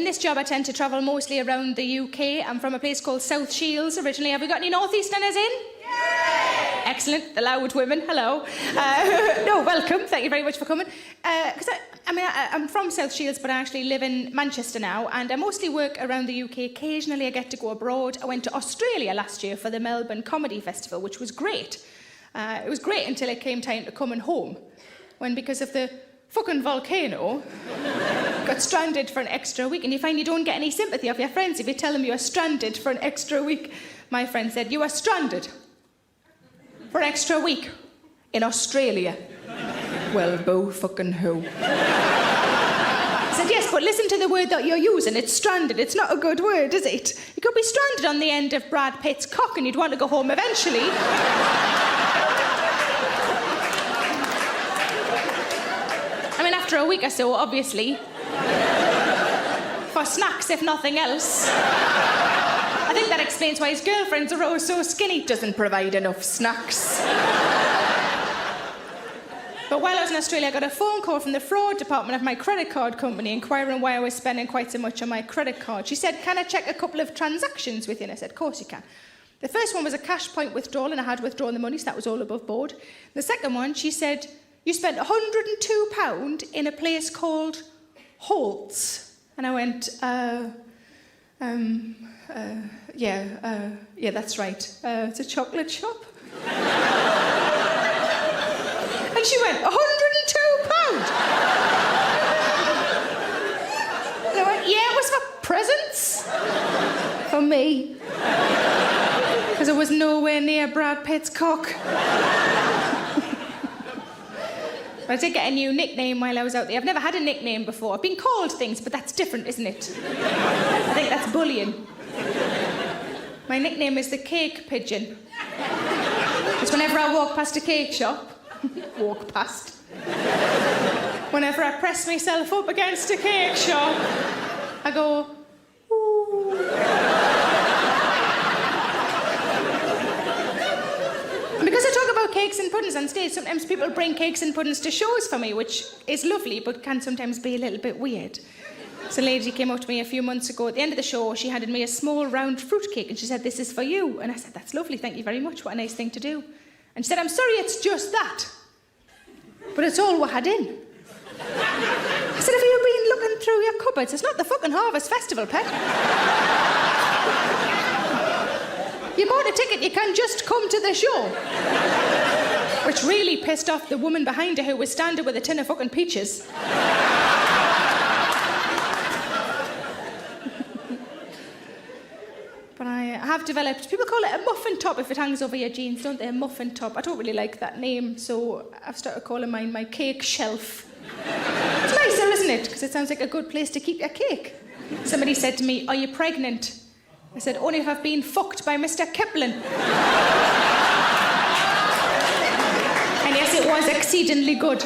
this job, I tend to travel mostly around the UK. I'm from a place called South Shields originally. Have we got any North Easterners in? Yay! Excellent. The loud women. Hello. No, welcome. Thank you very much for coming. Because I'm from South Shields, but I actually live in Manchester now, and I mostly work around the UK. Occasionally, I get to go abroad. I went to Australia last year for the Melbourne Comedy Festival, which was great. It was great until it came time to coming home, when because of the fucking volcano, got stranded for an extra week, and you find you don't get any sympathy of your friends if you tell them you are stranded for an extra week. My friend said, "You are stranded for an extra week in Australia." Well, boo fucking who? I said, "Yes, but listen to the word that you're using. It's stranded. It's not a good word, is it? You could be stranded on the end of Brad Pitt's cock and you'd want to go home eventually." I mean, after a week or so, obviously. For snacks, if nothing else. I think that explains why his girlfriends are always so skinny. Doesn't provide enough snacks. But while I was in Australia, I got a phone call from the fraud department of my credit card company inquiring why I was spending quite so much on my credit card. She said, "Can I check a couple of transactions with you?" And I said, "Of course you can." The first one was a cash point withdrawal, and I had withdrawn the money, so that was all above board. The second one, she said, "You spent £102 in a place called Holt's." And I went, yeah, that's right. It's a chocolate shop. And she went, £102? And I went, "Yeah, it was for presents." For me. Because it was nowhere near Brad Pitt's cock. But I did get a new nickname while I was out there. I've never had a nickname before. I've been called things, but that's different, isn't it? I think that's bullying. My nickname is the Cake Pigeon. Because whenever I walk past a cake shop, whenever I press myself up against a cake shop, I go, "Ooh." And because I talk about cakes and puddings on stage, sometimes people bring cakes and puddings to shows for me, which is lovely, but can sometimes be a little bit weird. So a lady came up to me a few months ago. At the end of the show, she handed me a small round fruit cake, and she said, "This is for you." And I said, "That's lovely, thank you very much. What a nice thing to do." And she said, "I'm sorry, it's just that. But it's all we had in." I said, "Have you been looking through your cupboards? It's not the fucking Harvest Festival, pet. You bought a ticket, you can just come to the show." Which really pissed off the woman behind her who was standing with a tin of fucking peaches. But I have developed, people call it a muffin top if it hangs over your jeans, don't they? A muffin top. I don't really like that name, so I've started calling mine my cake shelf. It's nicer, isn't it? Because it sounds like a good place to keep your cake. Somebody said to me, "Are you pregnant?" I said, "Only if I've been fucked by Mr. Kipling." And yes, it was exceedingly good.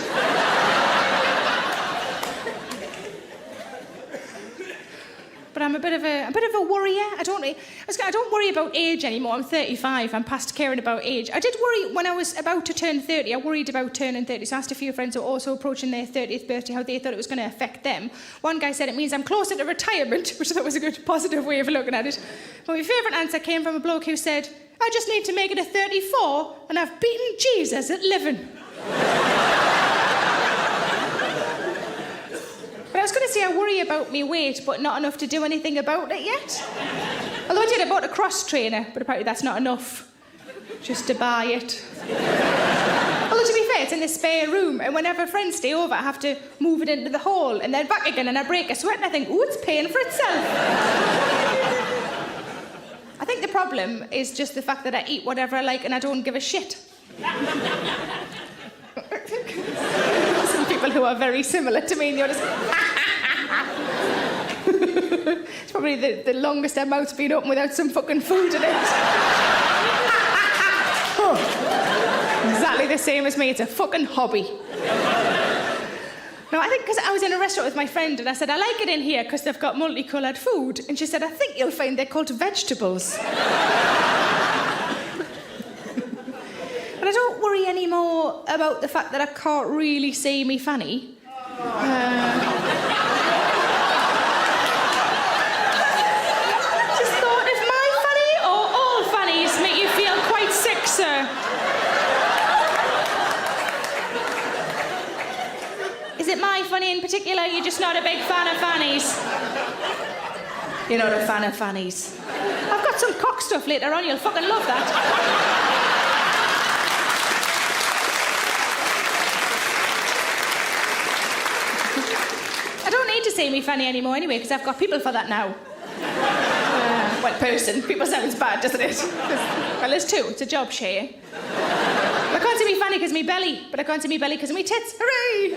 But I'm a bit of a worrier. I don't worry about age anymore. I'm 35. I'm past caring about age. I did worry when I was about to turn 30. I worried about turning 30. So I asked a few friends who were also approaching their 30th birthday how they thought it was going to affect them. One guy said it means I'm closer to retirement, which I thought was a good positive way of looking at it. But my favourite answer came from a bloke who said, "I just need to make it a 34 and I've beaten Jesus at living." But I was going to say I worry about my weight, but not enough to do anything about it yet. Although I bought a cross trainer, but apparently that's not enough just to buy it. Although to be fair, it's in the spare room, and whenever friends stay over, I have to move it into the hall and then back again, and I break a sweat and I think, "Ooh, it's paying for itself." I think the problem is just the fact that I eat whatever I like and I don't give a shit. Some people who are very similar to me, and you're just... It's probably the longest our mouth's been open without some fucking food in it. Oh, exactly the same as me. It's a fucking hobby. No, I think because I was in a restaurant with my friend and I said, "I like it in here because they've got multicoloured food." And she said, "I think you'll find they're called vegetables." But I don't worry anymore about the fact that I can't really see me fanny. particular, you're just not a big fan of fannies. You're not a fan of fannies. I've got some cock stuff later on, you'll fucking love that. I don't need to say me fanny anymore anyway, because I've got people for that now. Well, person. People sounds bad, doesn't it? Well, there's two. It's a job share. I can't see me fanny because of me belly, but I can't see me belly because of me tits. Hooray!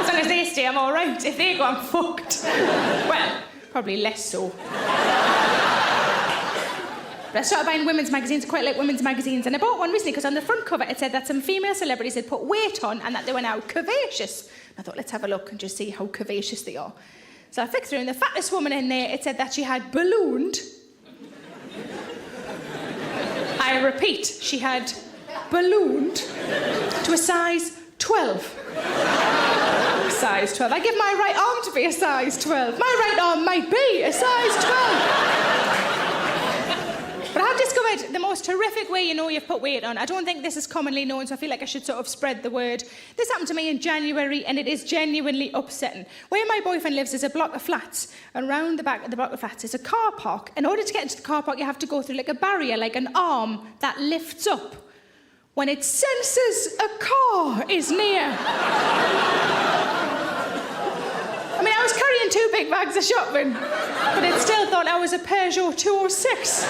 As long as they stay, I'm all right. If they go, I'm fucked. Well, probably less so. But I started buying women's magazines. I quite like women's magazines. And I bought one recently because on the front cover it said that some female celebrities had put weight on and that they were now curvaceous. I thought, let's have a look and just see how curvaceous they are. So I flicked through, and the fattest woman in there, it said that she had ballooned. I repeat, she had ballooned to a size 12. Size 12. I give my right arm to be a size 12. My right arm might be a size 12. But I've discovered the most horrific way you know you've put weight on. I don't think this is commonly known, so I feel like I should sort of spread the word. This happened to me in January, and it is genuinely upsetting. Where my boyfriend lives is a block of flats, and round the back of the block of flats is a car park. In order to get into the car park, you have to go through like a barrier, like an arm that lifts up when it senses a car is near. I mean, I was carrying 2 big bags of shopping, but it still thought I was a Peugeot 206.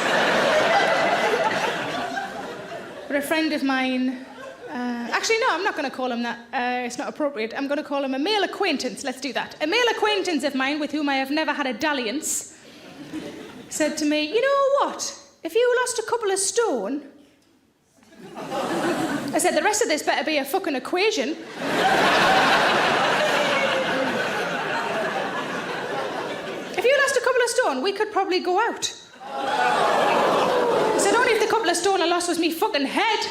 But a friend of mine... actually, no, I'm not going to call him that. It's not appropriate. I'm going to call him a male acquaintance. Let's do that. A male acquaintance of mine with whom I have never had a dalliance said to me, you know what? If you lost a couple of stone... I said, the rest of this better be a fucking equation. If you lost a couple of stone, we could probably go out. I said, only if the couple of stone I lost was me fucking head.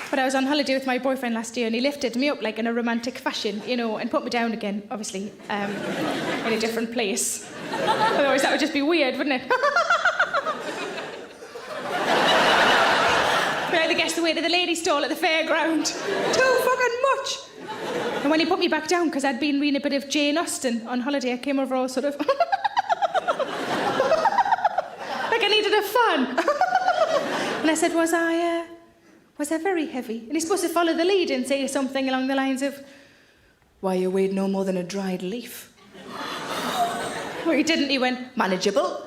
But I was on holiday with my boyfriend last year, and he lifted me up like in a romantic fashion, you know, and put me down again, obviously, in a different place. Otherwise that would just be weird, wouldn't it? But I guess the way to the lady stall at the fairground. Too fucking much. And when he put me back down, because I'd been reading a bit of Jane Austen on holiday, I came over all sort of... like I needed a fan. And I said, was I very heavy? And he's supposed to follow the lead and say something along the lines of, why, you weighed no more than a dried leaf. Well, he didn't. He went, manageable.